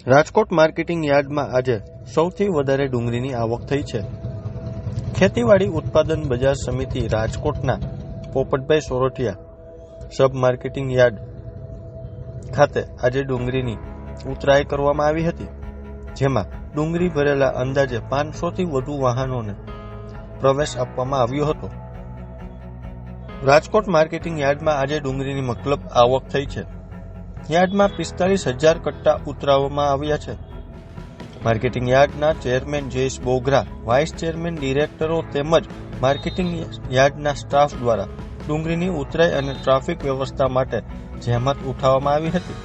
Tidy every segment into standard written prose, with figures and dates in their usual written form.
Rajkot marketing યાર્ડમાં આજે સૌથી વધારે ડુંગળીની આવક થઈ છે. ખેતીવાડી ઉત્પાદન બજાર સમિતિ રાજકોટના પોપટભાઈ સોરઠિયા સબ માર્કેટિંગ યાર્ડ ખાતે આજે ડુંગળીની ઉતરાઈ કરવામાં આવી હતી, જેમાં ડુંગળી ભરેલા અંદાજે 500થી વધુ વાહનોને પ્રવેશ આપવામાં આવ્યો હતો. રાજકોટ માર્કેટિંગ યાર્ડમાં આજે ડુંગળીની મતલબ આવક થઈ છે. યાર્ડમાં 45,000 કટ્ટા ઉતરાવવામાં આવ્યા છે. માર્કેટિંગ યાર્ડના chairman Jayesh Bogra, vice chairman, ડિરેક્ટરો તેમજ માર્કેટિંગ યાર્ડના સ્ટાફ દ્વારા ડુંગળીની ઉતરાઈ અને ટ્રાફિક વ્યવસ્થા માટે જહેમત ઉઠાવવામાં આવી હતી.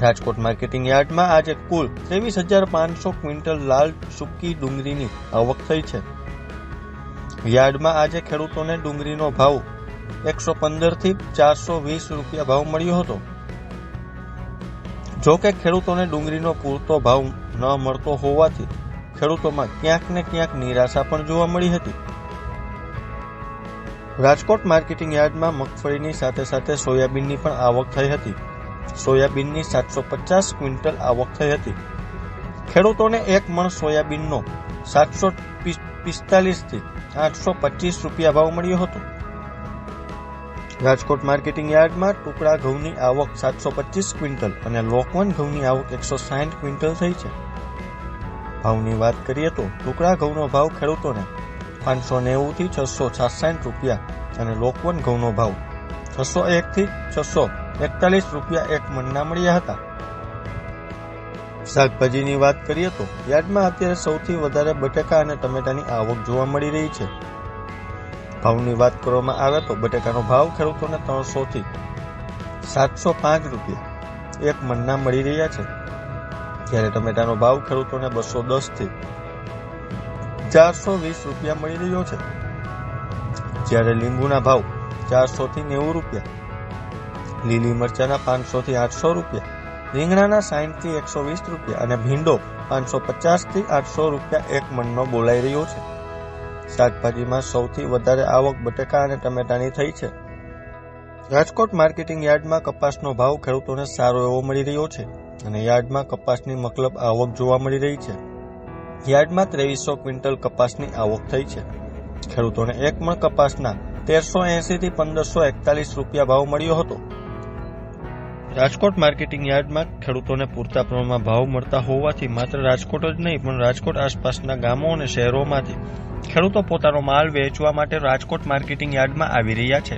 રાજકોટ માર્કેટિંગ યાર્ડમાં આજે કુલ 23,500 ક્વિન્ટલ લાલ સૂકી ડુંગળીની આવક થઈ છે. યાર્ડમાં આજે ખેડૂતોને ડુંગળીનો ભાવ 115થી 420 રૂપિયા ભાવ મળ્યો હતો. જો કે ખેડૂતોને ડુંગળીનો પૂરતો ભાવ ન મળતો હોવાથી ખેડૂતોમાં ક્યાંક ને ક્યાંક નિરાશા પણ જોવા મળી હતી. રાજકોટ માર્કેટિંગ યાર્ડમાં મગફળીની સાથે સાથે સોયાબીનની પણ આવક થઈ હતી. સોયાબીનની 750 ક્વિન્ટલ આવક થઈ હતી. ખેડૂતોને 1 મણ સોયાબીનનો 745થી 825 રૂપિયા ભાવ મળ્યો હતો. રાજકોટ માર્કેટિંગ યાર્ડમાં ટુકડા ઘઉંની આવક 725 ક્વિન્ટલ અને લોકવન ઘઉંની આવક 160 ક્વિન્ટલ થઈ છે. ભાવની વાત કરીએ તો ટુકડા ઘઉંનો ભાવ ખેડૂતોને 590થી 666 રૂપિયા અને લોકવન ઘઉંનો ભાવ 601થી 641 રૂપિયા 1 મણના મળ્યા હતા. શાકભાજીની વાત કરીએ તો યાર્ડમાં અત્યારે સૌથી વધારે બટેકા અને ટમેટાની આવક જોવા મળી રહી છે. ભાવની વાત કરવામાં આવે તો બટેકાનો ભાવ ખેડૂતોને 300થી 705 રૂપિયા 1 મણના મળી રહ્યા છે, જ્યારે ટમેટાનો ભાવ ખેડૂતોને 210થી 420 રૂપિયા મળી રહ્યો છે. જ્યારે લીંબુના ભાવ 400થી 90 રૂપિયા, લીલી મરચાના 500થી 800 રૂપિયા, રીંગણાના 60થી 120 રૂપિયા અને ભીંડો 550થી 800 રૂપિયા 1 મણનો બોલાઈ રહ્યો છે. શાકભાજીમાં સૌથી વધારે આવક બટેકા અને ટમેટાની થઈ છે. રાજકોટ માર્કેટિંગ યાર્ડમાં કપાસનો ભાવ ખેડૂતોને સારો એવો મળી રહ્યો છે અને યાર્ડમાં કપાસની મતલબ આવક જોવા મળી રહી છે. યાર્ડમાં 2300 ક્વિન્ટલ કપાસની આવક થઈ છે. ખેડૂતોને 1 મણ કપાસના 1380થી 1541 રૂપિયા ભાવ મળ્યો હતો. રાજકોટ માર્કેટિંગ યાર્ડમાં ખેડૂતોને પૂરતા પ્રમાણમાં ભાવ મળતા હોવાથી માત્ર રાજકોટ જ નહીં પણ રાજકોટ આસપાસના ગામો અને શહેરોમાંથી ખેડૂતો પોતાનો માલ વેચવા માટે રાજકોટ માર્કેટિંગ યાર્ડમાં આવી રહ્યા છે.